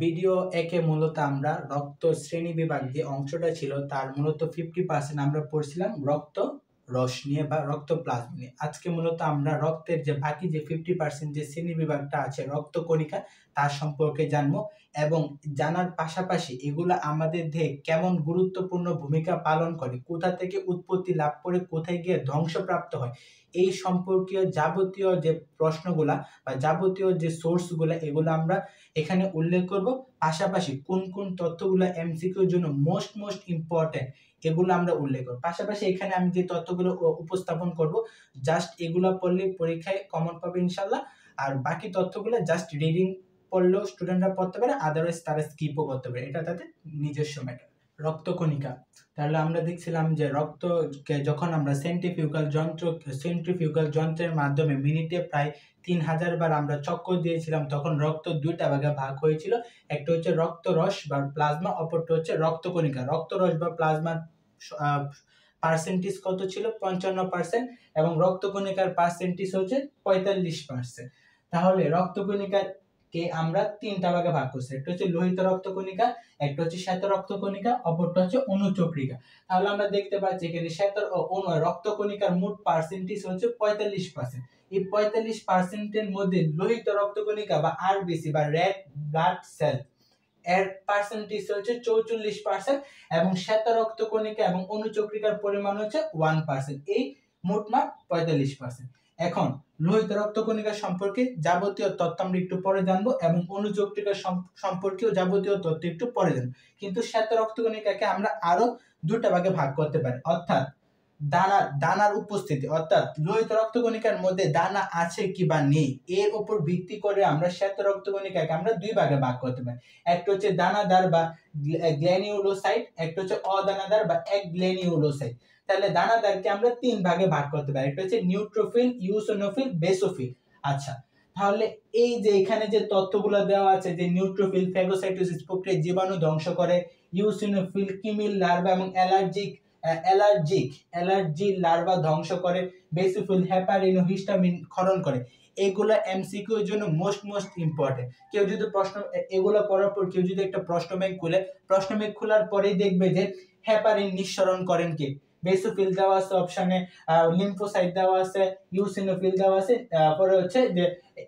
Video একে মূলত আমরা রক্ত শ্রেণী বিভাগ যে অংশটা ছিল তার মূলত 50% আমরা পড়ছিলাম রক্ত রস নিয়ে বা রক্ত প্লাজমা নিয়ে। আজকে মূলত আমরা রক্তের যে বাকি যে 50% যে শ্রেণী বিভাগটা আছে রক্ত কণিকা তার সম্পর্কে জানবো এবং জানার পাশাপাশি এগুলা আমাদের দেহে কেমন গুরুত্বপূর্ণ ভূমিকা পালন করে, কোথা থেকে উৎপত্তি লাভ করে কোথায় গিয়ে ধ্বংসপ্রাপ্ত হয়, এই সম্পর্কীয় যাবতীয় যে প্রশ্নগুলা বা যাবতীয় যে সোর্সগুলা এগুলো আমরা এখানে উল্লেখ করব। পাশাপাশি কোন কোন তথ্যগুলো এমসিকিউর জন্য মোস্ট ইম্পর্টেন্ট এগুলো আমরা উল্লেখ করব। পাশাপাশি এখানে আমি যে তথ্যগুলো উপস্থাপন করব জাস্ট এগুলো পড়লে পরীক্ষায় কমন পাবে ইনশাল্লাহ। আর বাকি তথ্যগুলো জাস্ট রিডিং পড়লেও স্টুডেন্টরা পড়তে পারে, আদারওয়াইজ তারা স্কিপও করতে পারে, এটা তাদের নিজস্ব ম্যাটার। রক্তকণিকা, তাহলে আমরা দেখছিলাম যে রক্তকে যখন আমরা সেন্ট্রিফিউগাল যন্ত্রের মাধ্যমে মিনিটে প্রায় 3000 বার আমরা চক্কর দিয়েছিলাম, তখন রক্ত দুইটা ভাগে ভাগ হয়েছিল। একটা হচ্ছে রক্তরস বা প্লাজমা, অপরটা হচ্ছে রক্তকণিকা। রক্তরস বা প্লাজমার পার্সেন্টেজ কত ছিল? 55%, এবং রক্তকণিকার পার্সেন্টেজ হচ্ছে 45%। তাহলে রক্তকণিকার কে আমরা তিনটা ভাগে ভাগ করছি, একটা হচ্ছে লোহিত রক্তকণিকা, একটা হচ্ছে শ্বেত রক্তকণিকা, অপরটা হচ্ছে অনুচক্রিকা। তাহলে আমরা দেখতে পাচ্ছি এখানে শ্বেত রক্তকণিকার মোট পার্সেন্টেজ হচ্ছে 45%। এই 45%-এর মধ্যে লোহিত রক্তকণিকা বা আরবিসি বা রেড ব্লাড সেল এর পার্সেন্টেজ হচ্ছে 44%, এবং শ্বেত রক্তকণিকা এবং অনুচক্রিকার পরিমাণ হচ্ছে 1%। এই মোট মাপ 45%। এখন লোহিত রক্তকণিকা সম্পর্কে যাবতীয় তথ্য আমরা একটু পরে জানবো এবং অনুচক্রিকা সম্পর্কেও যাবতীয় তথ্য একটু পরে জানবো। কিন্তু শ্বেত রক্তকণিকাকে আমরা আরো দুটা ভাগে ভাগ করতে পারি, অর্থাৎ দানার উপস্থিতি, অর্থাৎ লোহিত রক্তকণিকার মধ্যে দানা আছে কি বা নেই এর উপর ভিত্তি করে আমরা শ্বেত রক্তকণিকাকে আমরা দুই ভাগে ভাগ করতে পারি। একটা হচ্ছে দানাদার বা গ্ল্যানিউলোসাইট, একটা হচ্ছে অদানাদার বা একগ্ল্যানিউলোসাইট। তাহলে দানাদারকে আমরা তিন ভাগে ভাগ করতে পারি, একটা হচ্ছে নিউট্রোফিল, ইউসিনোফিল, বেসোফিল। আচ্ছা, তাহলে এই যে এখানে যে তথ্যগুলো দেওয়া আছে যে নিউট্রোফিল ফ্যাগোসাইটোসিস প্রক্রিয়ায় জীবাণু ধ্বংস করে, ইউসিনোফিল কিমিল লার্ভা এবং অ্যালার্জি লার্ভা ধ্বংস করে, বেসোফিল হেপারিন ও হিস্টামিন ক্ষরণ করে। এগুলো এমসিকিউ এর জন্য মোস্ট ইম্পর্টেন্ট। কেউ যদি এগুলো পড়ার পর কেউ যদি একটা প্রশ্ন ব্যাংক খোলার পরেই দেখবে যে হেপারিন নিঃসরণ করেন কে, বেসোফিল দেওয়া আছে অপশনে, লিম্ফোসাইট দেওয়া আছে, ইউসিনোফিল দেওয়া আছে, পরে হচ্ছে যে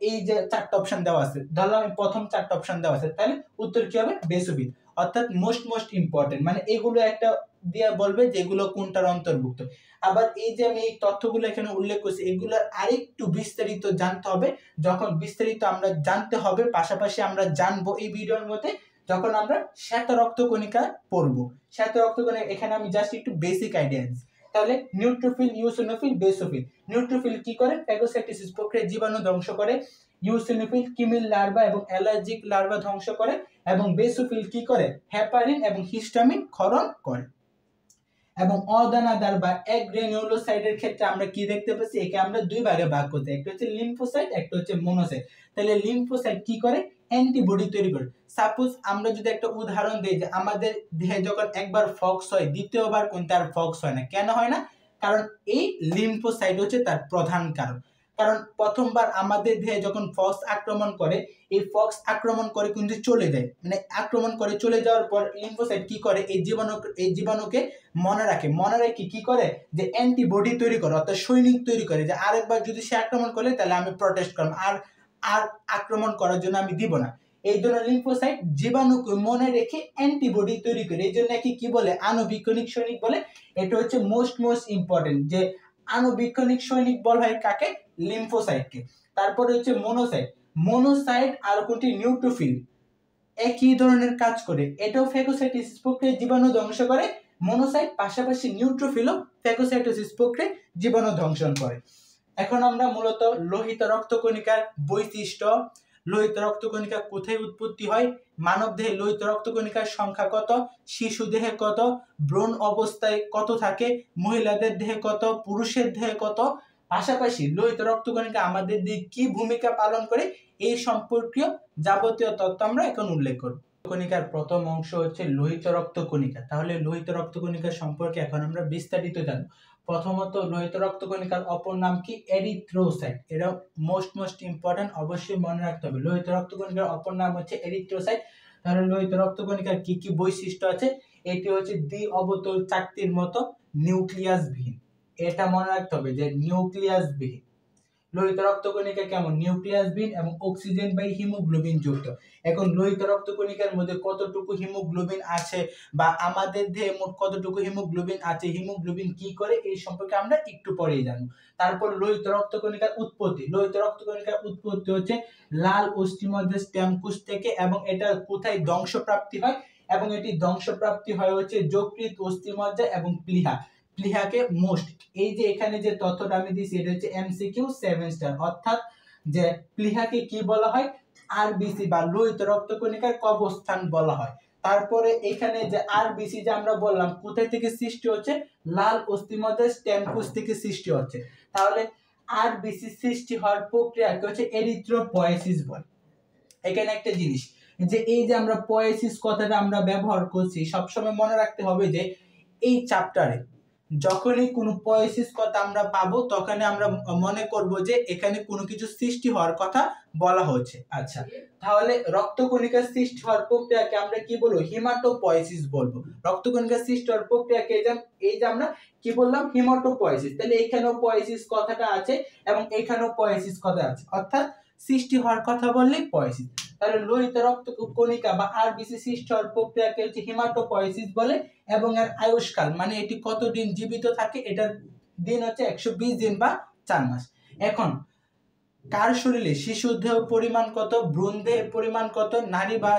এই যে চারটা অপশন দেওয়া আছে, ধরলাম প্রথম চারটা অপশন দেওয়া আছে, তাহলে উত্তর কি হবে? বেসোফিল। অর্থাৎ মোস্ট ইম্পর্টেন্ট, মানে এগুলো একটা দিয়ে বলবে যে এগুলো কোনটার অন্তর্ভুক্ত। আবার এই যে আমি এই তথ্যগুলো এখানে উল্লেখ করছি এগুলো আরেকটু বিস্তারিত জানতে হবে। যখন বিস্তারিত আমরা জানতে হবে, পাশাপাশি আমরা জানবো এই ভিডিওর মধ্যে যখন আমরা শ্বেত রক্তকণিকা পড়বো। শ্বেত রক্তকণিকা এখানে আমি জাস্ট একটু বেসিক আইডিয়া দিচ্ছি। তাহলে নিউট্রোফিল, ইউসিনোফিল, বেসোফিল। নিউট্রোফিল কি করে? ফ্যাগোসাইটোসিস প্রক্রিয়ায় জীবাণু ধ্বংস করে। ইউসিনোফিল কিমিল লার্ভা এবং অ্যালার্জিক লার্ভা ধ্বংস করে, এবং বেসোফিল কি করে? হেপারিন এবং হিস্টামিন ক্ষরণ করে। এবং অদানাদার বা একগ্রেনুলোসাইটের ক্ষেত্রে আমরা কি দেখতে পাচ্ছি? একে আমরা দুই ভাগে ভাগ করতে, একটা হচ্ছে লিম্ফোসাইট, একটা হচ্ছে মোনোসাইট। তাহলে লিম্ফোসাইট কি করে? অ্যান্টিবডি তৈরি করে। সাপোজ আমরা যদি একটা উদাহরণ দিই যে আমাদের দেহে যখন একবার ফক্স হয় দ্বিতীয়বার কিন্তু আর ফক্স হয় না। কেন হয় না? কারণ এই লিম্ফোসাইট হচ্ছে তার প্রধান কারণ। কারণ প্রথমবার আমাদের দেহে যখন ফক্স আক্রমণ করে, এই ফক্স আক্রমণ করে কিন্তু চলে যায়, মানে আক্রমণ করে চলে যাওয়ার পর লিম্ফোসাইট কি করে? এই জীবাণুকে মনে রেখে কি করে? যে অ্যান্টিবডি তৈরি করে, অর্থাৎ সৈনিক তৈরি করে, যে আরেকবার যদি সে আক্রমণ করে তাহলে আমি প্রটেস্ট করব, আর আক্রমণ করার জন্য আমি দিব না। এই জন্য লিম্ফোসাইট জীবাণুকে মনে রেখে অ্যান্টিবডি তৈরি করে, এই জন্য কি বলে? আণুবীক্ষণিক সৈনিক বলে। এটা হচ্ছে মোস্ট ইম্পর্টেন্ট, যে আণুবীক্ষণিক সৈনিক বলা হয় কাকে? লিম্ফোসাইটকে। তারপরে হচ্ছে মোনোসাইট আর কোনটি? নিউট্রোফিল। একই ধরনের কাজ করে, এটাও ফ্যাগোসাইটোসিস প্রক্রিয়ায় জীবাণু ধ্বংস করে। মোনোসাইট পাশাপাশি নিউট্রোফিলও ফ্যাগোসাইটোসিস প্রক্রিয়ায় জীবাণু ধ্বংসন করে। এখন আমরা মূলত লোহিত রক্তকণিকার বৈশিষ্ট্য, লোহিত রক্তকণিকা কোথায় উৎপত্তি হয়, মানব দেহে লোহিত রক্তকণিকার সংখ্যা কত, শিশু দেহে কত, ভ্রূণ অবস্থায় কত থাকে, মহিলাদের দেহে কত, পুরুষের দেহে কত, পাশাপাশি লোহিত রক্তকণিকা আমাদের দেহে কি ভূমিকা পালন করে, এই সম্পর্কীয় যাবতীয় তথ্য আমরা এখন উল্লেখ করব। রক্তকণিকার প্রথম অংশ হচ্ছে লোহিত রক্তকণিকা। তাহলে লোহিত রক্তকণিকা সম্পর্কে এখন আমরা বিস্তারিত জানব। প্রথমত লোহিত রক্তকণিকার অপর নাম কি? এরিথ্রোসাইট। এটা মোস্ট ইম্পর্টেন্ট, অবশ্যই মনে রাখতে হবে। লোহিত রক্তকণিকার অপর নাম হচ্ছে এরিথ্রোসাইট। তাহলে লোহিত রক্তকণিকার কি কি বৈশিষ্ট্য আছে? এটি হচ্ছে দ্বি অবতল চাকতির মতো নিউক্লিয়াসবিহীন। এটা মনে রাখতে হবে যে নিউক্লিয়াসবিহীন। লোহিত রক্তকণিকা কেমন? নিউক্লিয়াসবিহীন এবং অক্সিজেন বাই হিমোগ্লোবিন যুক্ত। এখন লোহিত রক্তকণিকার মধ্যে কতটুকু হিমোগ্লোবিন আছে বা আমাদের দেহে মোট কতটুকু হিমোগ্লোবিন আছে, হিমোগ্লোবিন কি করে, এই সম্পর্কে আমরা একটু পরেই জানবো। তারপর লোহিত রক্তকণিকার উৎপত্তি। লোহিত রক্তকণিকার উৎপত্তি হচ্ছে লাল অস্থিমজ্জার স্টেম কোষ থেকে, এবং এটা কোথায় ধ্বংসপ্রাপ্তি হয়? এবং এটি ধ্বংসপ্রাপ্তি হয় হচ্ছে যকৃৎ, অস্থিমজ্জা এবং প্লীহা। প্লীহাকে মোস্ট, এই যে এখানে যে তথ্যটা আমি দিয়েছি এটা হচ্ছে এমসিকিউ 7 স্টার, অর্থাৎ যে প্লীহাকে কি বলা হয়? আরবিসি বা লোহিত রক্তকণিকার কবরস্থান বলা হয়। তারপরে এখানে যে আরবিসি যে আমরা বললাম কোথায় থেকে সৃষ্টি হচ্ছে? লাল অস্থিমজ্জার স্টেম কোষ থেকে সৃষ্টি হচ্ছে। তাহলে আরবিসি সৃষ্টি হওয়ার প্রক্রিয়াকে হচ্ছে এরিথ্রোপয়েসিস বলে। এখানে একটা জিনিস, যে এই যে আমরা পয়েসিস কথাটা আমরা ব্যবহার করছি, সবসময় মনে রাখতে হবে যে এই চ্যাপ্টারে যখনই কোনো পয়েসিস কথা আমরা পাবো তখনই আমরা মনে করব যে এখানে কোনো কিছু সৃষ্টি হওয়ার কথা বলা হচ্ছে। আচ্ছা, তাহলে রক্তকণিকার সৃষ্টি হওয়ার প্রক্রিয়াকে আমরা কি বলবো? হিমাটোপয়েসিস বলবো। রক্তকণিকার সৃষ্টি হওয়ার প্রক্রিয়াকে এই যে আমরা কি বললাম? হিমাটোপয়েসিস। তাহলে এখানেও পয়েসিস কথাটা আছে এবং এখানেও পয়েসিস কথা আছে, অর্থাৎ সৃষ্টি হওয়ার কথা বললেই পয়েসিস। তাহলে লোহিত রক্তকণিকা বা আরবিসি সৃষ্টি হওয়ার প্রক্রিয়াকে হচ্ছে হিমাটোপয়েসিস বলে, এবং এর আয়ুষ্কাল মানে এটি কতদিন জীবিত থাকে, এটার দিন হচ্ছে 120 দিন বা 4 মাস। এখন কার শরীরে শিশুর দেহ পরিমাণ কত, ভ্রূণ দেহের পরিমাণ কত, নারী বা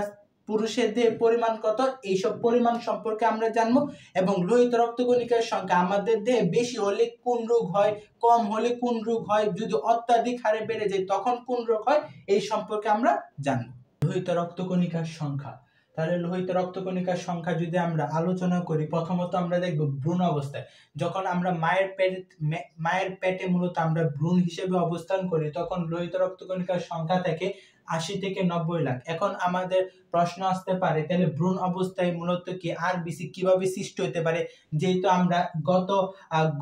পুরুষের দেহের পরিমাণ কত, এইসব পরিমাণ সম্পর্কে আমরা জানবো। এবং লোহিত রক্তকণিকার সংখ্যা আমাদের দেহে বেশি হলে কোন রোগ হয়, কম হলে কোন রোগ হয়, যদি অত্যাধিক হারে বেড়ে যায় তখন কোন রোগ হয়, এই সম্পর্কে আমরা জানবো। লোহিত রক্তকণিকার সংখ্যা। তাহলে লোহিত রক্তকণিকার সংখ্যা যদি আমরা আলোচনা করি, প্রথমত আমরা দেখব ভ্রূণ অবস্থায়। যখন আমরা মায়ের পেটে মূলত আমরা ভ্রূণ হিসেবে অবস্থান করি, তখন লোহিত রক্তকণিকার সংখ্যা থাকে 80 থেকে 90 লাখ। এখন আমাদের প্রশ্ন আসতে পারে, তাহলে ভ্রূণ অবস্থায় মূলত কি আরবিসি কিভাবে সৃষ্টি হতে পারে? যেহেতু আমরা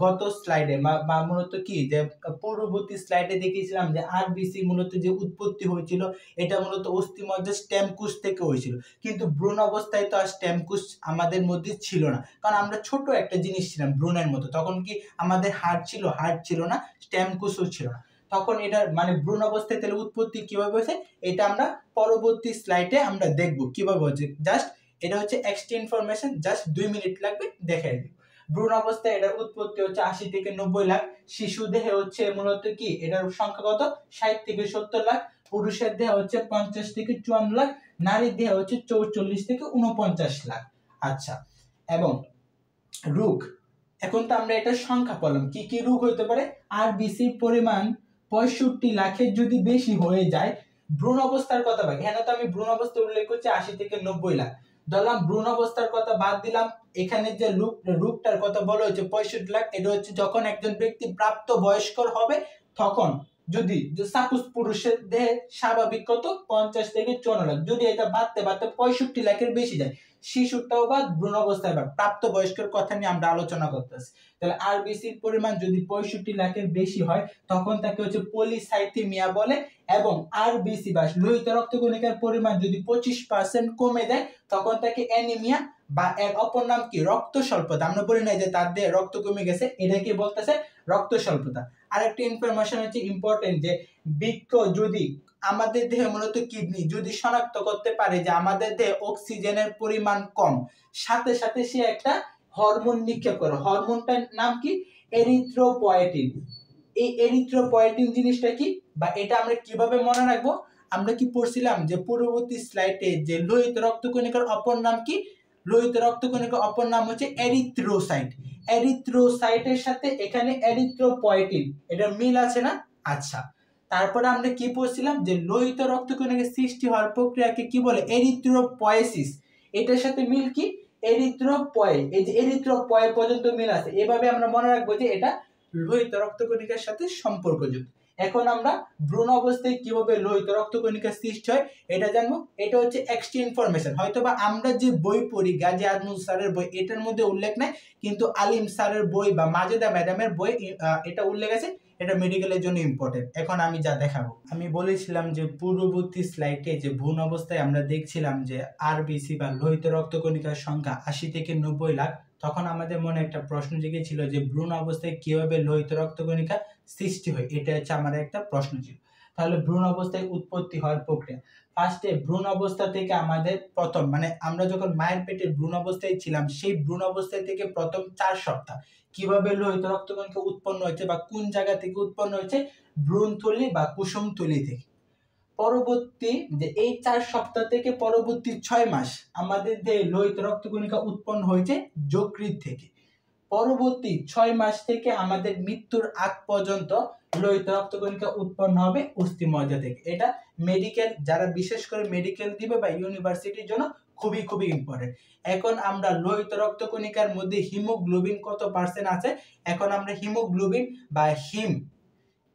গত স্লাইডে বা মূলত কি যে পূর্ববর্তী স্লাইডে দেখিয়েছিলাম যে আরবিসি মূলত যে উৎপত্তি হয়েছিল এটা মূলত অস্থিমজ্জার স্টেম কোষ থেকে হয়েছিল, কিন্তু ভ্রূণ অবস্থায় তো আর স্টেম কোষ আমাদের মধ্যে ছিল না, কারণ আমরা ছোট একটা জিনিস ছিলাম ভ্রূণের মতো। তখন কি আমাদের হাড় ছিল না, স্টেম কোষও ছিল না। তখন এটা মানে ভ্রূণ অবস্থায় তাহলে উৎপত্তি কিভাবে হয়েছে এটা আমরা পরবর্তী স্লাইডে আমরা দেখব কিভাবে হচ্ছে। জাস্ট এটা হচ্ছে এক্সট্রা ইনফরমেশন, জাস্ট 2 মিনিট লাগবে, দেখাই দিই। ভ্রূণ অবস্থায় এটার উৎপত্তি হচ্ছে 80 থেকে 90 লাখ। শিশু দেহে হচ্ছে মূলত কি এটার সংখ্যা কত? 60 থেকে 70 লাখ। পুরুষের দেহে হচ্ছে 50 থেকে 54 লাখ। নারীর দেহে হচ্ছে 44 থেকে 49 লাখ। আচ্ছা, এবং রোগ, এখন তো আমরা এটা সংখ্যা পেলাম, কি কি রোগ হতে পারে? আরবিসি পরিমাণ 65 লাখের যদি বেশি হয়ে যায়, ভ্রূণ অবস্থার কথা বলি, হ্যাঁ তো আমি ভ্রূণ অবস্থা উল্লেখ করছি 80 থেকে 90 লাখ, ধরলাম ভ্রূণ অবস্থার কথা বাদ দিলাম। এখানে যে রোগটার কথা বলা হয়েছে 65 লাখ, এটা হচ্ছে যখন একজন ব্যক্তি প্রাপ্ত বয়স্কর হবে তখন, যদি সাপোজ পুরুষের দেহে স্বাভাবিক কত 50 থেকে 54 লাখ, যদি এটা বাড়তে 65 লাখের বেশি যায়, শিশুটাও বা ভ্রূণ অবস্থায় বা প্রাপ্ত বয়স্কের কথা নিয়ে আমরা আলোচনা করতেছি। তাহলে আরবিসির পরিমাণ যদি 65 লাখের বেশি হয় তখন তাকে হচ্ছে পলিসাইথেমিয়া বলে, এবং আরবিসি বা লোহিত রক্তকণিকার পরিমাণ যদি 25% কমে যায় তখন তাকে অ্যানিমিয়া বা এর অপর নাম কি রক্ত স্বল্পতা। আমরা বলি না যে তার দেহে রক্ত কমে গেছে, এটাকে বলতেছে রক্ত স্বল্পতা। আরেকটা ইনফরমেশন হচ্ছে ইম্পর্টেন্ট, যে বৃক্ক যদি আমাদের দেহে মূলত কিডনি যদি শনাক্ত করতে পারে যে আমাদের দেহে অক্সিজেনের পরিমাণ কম, সাথে সাথে সে একটা হরমোন নিক্ষেপ করে, হরমোনটার নাম কি? এরিথ্রোপয়েটিন। এই এরিথ্রোপয়েটিন জিনিসটা কি বা এটা আমরা কিভাবে মনে রাখবো? আমরা কি পড়ছিলাম যে পূর্ববর্তী স্লাইডে যে লোহিত রক্তকণিকার অপর নাম কি? লোহিত রক্তকণিকার অপর নাম হচ্ছে এরিথ্রোসাইট। এরিথ্রোসাইটের সাথে এখানে এরিথ্রোপয়েটিন, এটা মিল আছে না? আচ্ছা, তারপরে আমরা কি পড়ছিলাম যে লোহিত রক্তকণিকার সৃষ্টি হওয়ার প্রক্রিয়াকে কি বলে? এরিথ্রোপয়েসিস। এটার সাথে মিল কি? এরিথ্রোপয়, এই যে এরিথ্রোপয় পর্যন্ত মিল আছে। এভাবে আমরা মনে রাখবো যে এটা লোহিত রক্তকণিকার সাথে সম্পর্কযুক্ত। এখন আমরা ভ্রূণ অবস্থায় কিভাবে লোহিত রক্তকণিকা সৃষ্টি হয় এটা জানবো। এটা হচ্ছে এক্সট্রা ইনফরমেশন, হয়তোবা আমরা যে বই পড়ি গাজী আজমল স্যারের বই এটার মধ্যে উল্লেখ নাই, কিন্তু আলিম স্যারের বই বা মাজেদা ম্যাডামের বই এটা উল্লেখ আছে। এটা মেডিকেলের জন্য ইম্পর্টেন্ট। এখন আমি যা দেখাবো, আমি বলেছিলাম যে পূর্ববর্তী স্লাইডে যে ভ্রূণ অবস্থায় আমরা দেখছিলাম যে আরবিসি বা লোহিত রক্তকণিকার সংখ্যা 80 থেকে 90 লাখ। তখন আমাদের মনে একটা প্রশ্ন জেগেছিল যে ভ্রূণ অবস্থায় কিভাবে লোহিত রক্তকণিকা সৃষ্টি হয়, এটা হচ্ছে আমার একটা প্রশ্ন ছিল। তাহলে ভ্রূণ অবস্থায় উৎপত্তি হওয়ার প্রক্রিয়া, ফার্স্টে ভ্রূণ অবস্থা থেকে আমাদের প্রথম মানে আমরা যখন মায়ের পেটে ভ্রূণ অবস্থায় ছিলাম সেই ভ্রূণ অবস্থায় থেকে প্রথম 4 সপ্তাহ কিভাবে লোহিত রক্তকণিকা উৎপন্ন হয়েছে বা কোন জায়গা থেকে উৎপন্ন হয়েছে, ভ্রূণথলি বা কুসুমথলি থেকে। পরবর্তী যে এই 4 সপ্তাহ থেকে পরবর্তী 6 মাস আমাদের দেহে লোহিত রক্তকণিকা উৎপন্ন হয়েছে যকৃৎ থেকে। পরবর্তী 6 মাস থেকে আমাদের মৃত্যুর আগ পর্যন্ত লোহিত রক্তকণিকা উৎপন্ন হবে অস্থিমজ্জা থেকে। এটা মেডিকেল যারা বিশেষ করে মেডিকেল দিবে বা ইউনিভার্সিটির জন্য খুবই খুবই ইম্পর্টেন্ট। এখন আমরা লোহিত রক্তকণিকার মধ্যে হিমোগ্লোবিন কত পার্সেন্ট আছে, এখন আমরা হিমোগ্লোবিন বা হিম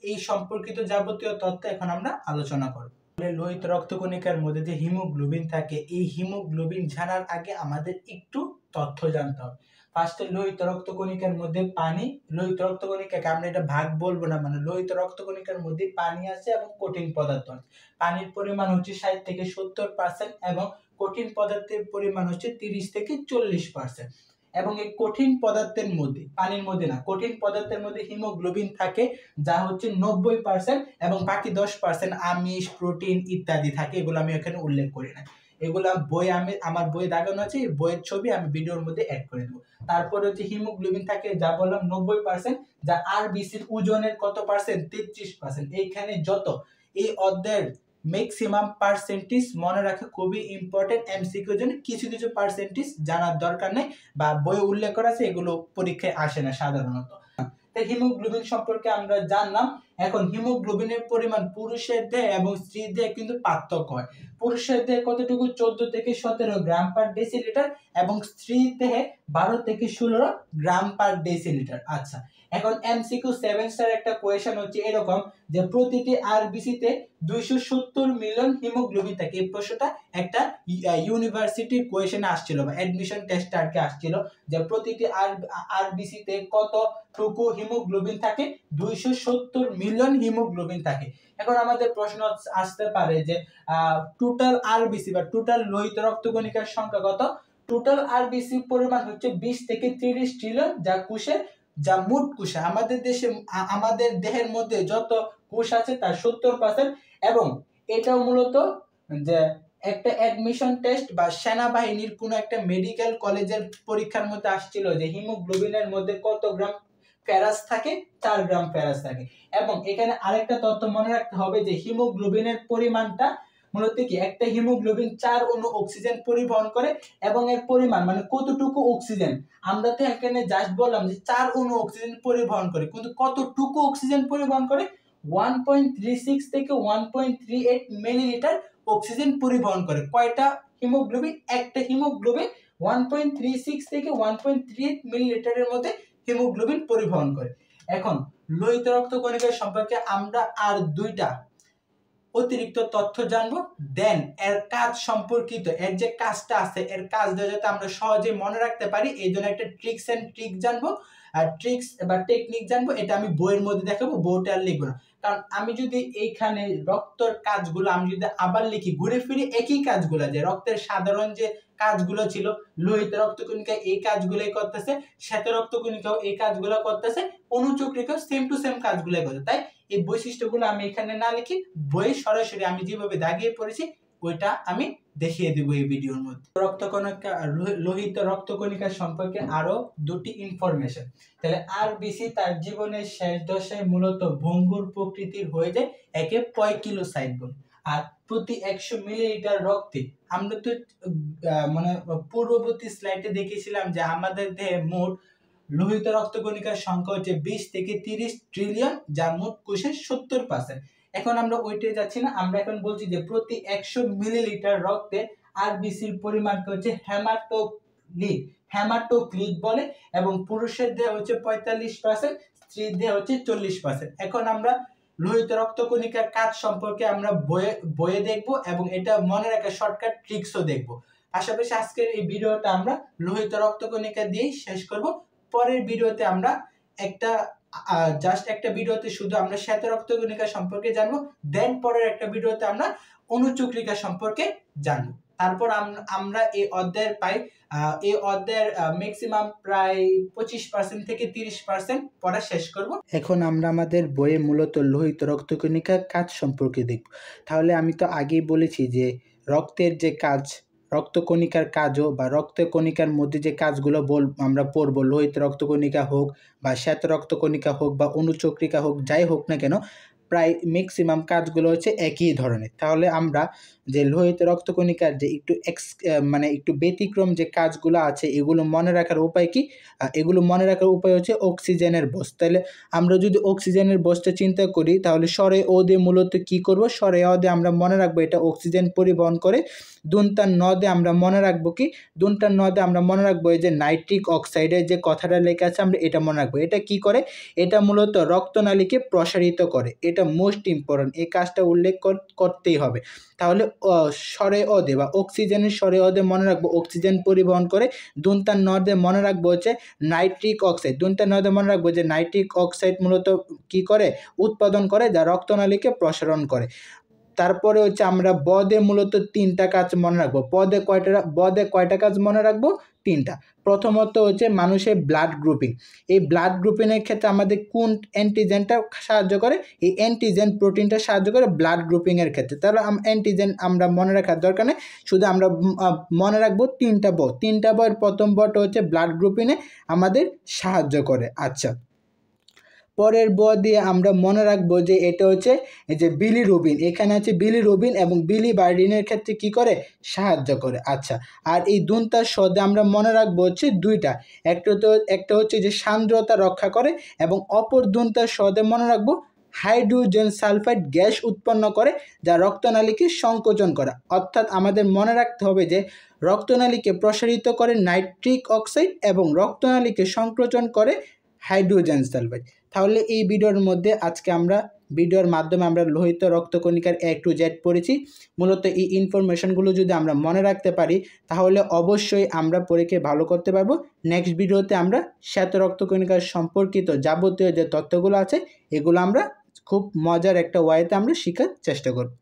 এই সম্পর্কিত যাবতীয় তথ্য এখন আমরা আলোচনা করব। লোহিত রক্তকণিকার মধ্যে যে হিমোগ্লোবিন থাকে এই হিমোগ্লোবিন জানার আগে আমাদের একটু তথ্য জানতে হবে। ফার্স্টে লোহিত রক্তকণিকার মধ্যে পানি, লোহিত রক্তকণিকাকে আমরা এটা ভাগ বলবো না, মানে লোহিত রক্তকণিকার মধ্যে পানি আছে এবং কঠিন পদার্থ আছে। পানির পরিমাণ হচ্ছে 60 থেকে 70% এবং কঠিন পদার্থের পরিমাণ হচ্ছে 30 থেকে 40%। এবং এই কঠিন পদার্থের মধ্যে, পানির মধ্যে না, কঠিন পদার্থের মধ্যে হিমোগ্লোবিন থাকে যা হচ্ছে 90% এবং বাকি 10% আমিষ, প্রোটিন ইত্যাদি থাকে। এগুলো আমি এখানে উল্লেখ করি না, এগুলা বই আমার বই দাগানো আছে, বইয়ের ছবি আমি ভিডিওর মধ্যে অ্যাড করে দেবো। তারপরে হচ্ছে হিমোগ্লোবিন থাকে যা বললাম 90%, যা আরবিসির ওজনের কত পার্সেন্ট, 33%। এইখানে যত এই অধ্যায়ের ম্যাক্সিমাম পার্সেন্টেজ মনে রাখা খুবই ইম্পর্টেন্ট, এমসিকিউর জন্য কিছু কিছু পার্সেন্টেজ জানার দরকার নেই বা বই উল্লেখ করা আছে, এগুলো পরীক্ষায় আসে না সাধারণত। হিমোগ্লোবিন সম্পর্কে আমরা জানলাম। এখন হিমোগ্লোবিনের পরিমাণ পুরুষের দেহে এবং স্ত্রীর দেহে কিন্তু পার্থক্য হয়। পুরুষের দেহে কতটুকু, 14 থেকে 17 গ্রাম পার ডেসিলিটার এবং স্ত্রীর দেহে 12 থেকে 16 গ্রাম পার ডেসিলিটার। আচ্ছা, এখন এমসিকিউ 7 স্টার একটা কোয়েশ্চেন হচ্ছে এরকম যে প্রতিটি আরবিসি তে 270 মিলিয়ন হিমোগ্লোবিন থাকে। এই প্রশ্নটা একটা ইউনিভার্সিটির কোয়েশ্চেনে আসছিল বা অ্যাডমিশন টেস্টে আর কি আসছিল যে প্রতিটি আরবিসি তে কতটুকু হিমোগ্লোবিন থাকে, 270 মিলিয়ন হিমোগ্লোবিন থাকে। এখন আমাদের প্রশ্ন আসতে পারে যে টোটাল আরবিসি বা টোটাল লোহিত রক্তকণিকার সংখ্যা কত। টোটাল আরবিসি পরিমাণ হচ্ছে 20 থেকে 30 ট্রিলিয়ন, যা কোষের, যা মোট কোষে আমাদের দেশে আমাদের দেহের মধ্যে যত কোষ আছে তার 70%। এবং এটাও মূলত যে একটা অ্যাডমিশন টেস্ট বা সেনাবাহিনীর কোনো একটা মেডিকেল কলেজের পরীক্ষার মধ্যে আসছিল যে হিমোগ্লোবিনের মধ্যে কত গ্রাম ফেরাস থাকে, 4 গ্রাম ফেরাস থাকে। এবং এখানে আরেকটা তথ্য মনে রাখতে হবে যে হিমোগ্লোবিনের পরিমাণটা মূলত কি, একটা হিমোগ্লোবিন 4 অণু অক্সিজেন পরিবহন করে এবং এর পরিমাণ মানে কতটুকু অক্সিজেন, আমরা তো এখানে জাস্ট বললাম যে 4 অণু অক্সিজেন পরিবহন করে, কিন্তু কতটুকু অক্সিজেন পরিবহন করে, 1.36 থেকে 1.38 মিলিলিটার অক্সিজেন পরিবহন করে। কয়টা হিমোগ্লোবিন, একটা হিমোগ্লোবিন 1.36 থেকে 1.38 মিলিলিটারের মধ্যে হিমোগ্লোবিন পরিবহন করে। এখন লোহিত রক্তকণিকার সম্পর্কে আমরা আর দুইটা অতিরিক্ত তথ্য জানবো, দেন এর কাজ সম্পর্কিত, এর যে কাজটা আছে এর কাজটা যাতে আমরা সহজে মনে রাখতে পারি এই জন্য একটা ট্রিক্স এন্ড ট্রিক জানবো, আর ট্রিক্স বা টেকনিক জানবো। এটা আমি বইয়ের মধ্যে দেখাবো, বইটা আর লিখবো না, কারণ আমি যদি এইখানে রক্তের কাজগুলো আমি যদি আবার লিখি ঘুরে ফিরে একই কাজগুলো, যে রক্তের সাধারণ যে কাজগুলো ছিল, লোহিত রক্তকণিকা এই কাজগুলোই করতেছে, শ্বেত রক্তকণিকাও এই কাজগুলো করতেছে, অনুচক্রিকাও সেম টু সেম কাজগুলোই করছে। তাই এই বৈশিষ্ট্যগুলো আমি এখানে না লিখি, বই সরাসরি আমি যেভাবে দাগিয়ে পড়েছি ওইটা আমি দেখিয়ে দেব এই ভিডিওর মধ্যে। রক্তকণিকা, লোহিত রক্তকণিকা সম্পর্কে আরো দুটি ইনফরমেশন। তাহলে আরবিসি তার জীবনের শেষ দশায় মূলত ভঙ্গুর প্রকৃতির হয়ে যায়, একে পয়কিলোসাইট বলে। আর প্রতি 100 মিলিলিটার রক্তে, আমরা তো মানে পূর্ববর্তী স্লাইডে দেখেছিলাম যে আমাদের দেহে মোট লোহিত রক্তকণিকার সংখ্যা হচ্ছে 20 থেকে 30 ট্রিলিয়ন, যা মোট কোষের 70%। এখন আমরা ওইটাই যাচ্ছি না, আমরা এখন বলছি যে প্রতি 100 মিলিলিটার রক্তে আরবিসির পরিমাণটা হচ্ছে হেমাটোক্রিট বলে, এবং পুরুষের দেহে হচ্ছে 45%, স্ত্রীর দেহে হচ্ছে 40%। এখন আমরা লোহিত রক্তকণিকার কাজ সম্পর্কে আমরা বইয়ে দেখব এবং এটা মনে রাখার শর্টকাট ট্রিক্সও দেখব। পাশাপাশি আজকের এই ভিডিওটা আমরা লোহিত রক্তকণিকা দিয়েই শেষ করব। পরের ভিডিওতে আমরা একটা ভিডিওতে শুধু আমরা শ্বেত রক্তকণিকা সম্পর্কে জানবো, দেন পরের একটা ভিডিওতে আমরা অনুচক্রিকা সম্পর্কে জানবো। তারপর আমরা এই অধ্যায়ের ম্যাক্সিমাম প্রায় 25% থেকে 30% পড়া শেষ করব। এখন আমরা আমাদের বইয়ে মূলত লোহিত রক্তকণিকার কাজ সম্পর্কে দেখব। তাহলে আমি তো আগেই বলেছি যে রক্তের যে কাজ, রক্তকণিকার কাজও বা রক্তকণিকার মধ্যে যে কাজগুলো আমরা পড়বো, লোহিত রক্তকণিকা হোক বা শ্বেত রক্তকণিকা হোক বা অনুচক্রিকা হোক, যাই হোক না কেন, প্রায় ম্যাক্সিমাম কাজগুলো হচ্ছে একই ধরনের। তাহলে আমরা যে লোহিত রক্তকণিকার যে একটু ব্যতিক্রম যে কাজগুলো আছে, এগুলো মনে রাখার উপায় কি? এগুলো মনে রাখার উপায় হচ্ছে অক্সিজেনের বস। তাহলে আমরা যদি অক্সিজেনের বসটা চিন্তা করি, তাহলে স্বরে অ দিয়ে মূলত কি করব? স্বরে অ দিয়ে আমরা মনে রাখবো এটা অক্সিজেন পরিবহন করে। দন্তার ন দিয়ে আমরা মনে রাখবো কি? দন্তার ন দিয়ে আমরা মনে রাখবো এই যে নাইট্রিক অক্সাইডের যে কথাটা লেখা আছে, আমরা এটা মনে রাখবো। এটা কি করে? এটা মূলত রক্তনালীকে প্রসারিত করে। এটা মোস্ট ইম্পর্টেন্ট, এই কাজটা উল্লেখ করতেই হবে। তাহলে স্বরে অ দিয়ে বা অক্সিজেনের স্বরে অ দিয়ে মনে রাখবো অক্সিজেন পরিবহন করে। দন্তার ন দিয়ে মনে রাখবো হচ্ছে নাইট্রিক অক্সাইড। দন্তার ন দিয়ে মনে রাখবো যে নাইট্রিক অক্সাইড মূলত কি করে? উৎপাদন করে, যা রক্তনালীকে প্রসারণ করে। তারপরে হচ্ছে আমরা বদে মূলত 3টা কাজ মনে রাখবো। বদে কয়টা কাজ মনে রাখবো? 3টা। প্রথমত হচ্ছে মানুষের ব্লাড গ্রুপিং। এই ব্লাড গ্রুপিংয়ের ক্ষেত্রে আমাদের কোন অ্যান্টিজেনটা সাহায্য করে? এই অ্যান্টিজেন প্রোটিনটা সাহায্য করে ব্লাড গ্রুপিংয়ের ক্ষেত্রে। তাহলে অ্যান্টিজেন আমরা মনে রাখার দরকার নেই, শুধু আমরা মনে রাখবো 3টা ব। 3টা বয়ের প্রথম বটা হচ্ছে ব্লাড গ্রুপিংয়ে আমাদের সাহায্য করে। আচ্ছা, পরের ব দিয়ে আমরা মনে রাখবো যে এটা হচ্ছে এই যে বিলিরুবিন। এখানে আছে বিলিরুবিন এবং বিলিবার্ডিনের ক্ষেত্রে কি করে? সাহায্য করে। আচ্ছা, আর এই দন্তার সদে আমরা মনে রাখবো হচ্ছে 2টা। একটা হচ্ছে যে সান্দ্রতা রক্ষা করে এবং অপর দন্তার সদে মনে রাখবো হাইড্রোজেন সালফাইড গ্যাস উৎপন্ন করে, যা রক্তনালীকে সংকোচন করে। অর্থাৎ আমাদের মনে রাখতে হবে যে রক্তনালীকে প্রসারিত করে নাইট্রিক অক্সাইড এবং রক্তনালীকে সংকোচন করে হাইড্রোজেন সালফাইড। তাহলে এই ভিডিওর মাধ্যমে আমরা লোহিত রক্তকণিকার A to Z পড়েছি। মূলত এই ইনফরমেশনগুলো যদি আমরা মনে রাখতে পারি, তাহলে অবশ্যই আমরা পরীক্ষায় ভালো করতে পারবো। নেক্সট ভিডিওতে আমরা শ্বেত রক্তকণিকার সম্পর্কিত যাবতীয় যে তথ্যগুলো আছে, এগুলো আমরা খুব মজার একটা ওয়েতে আমরা শেখার চেষ্টা করব।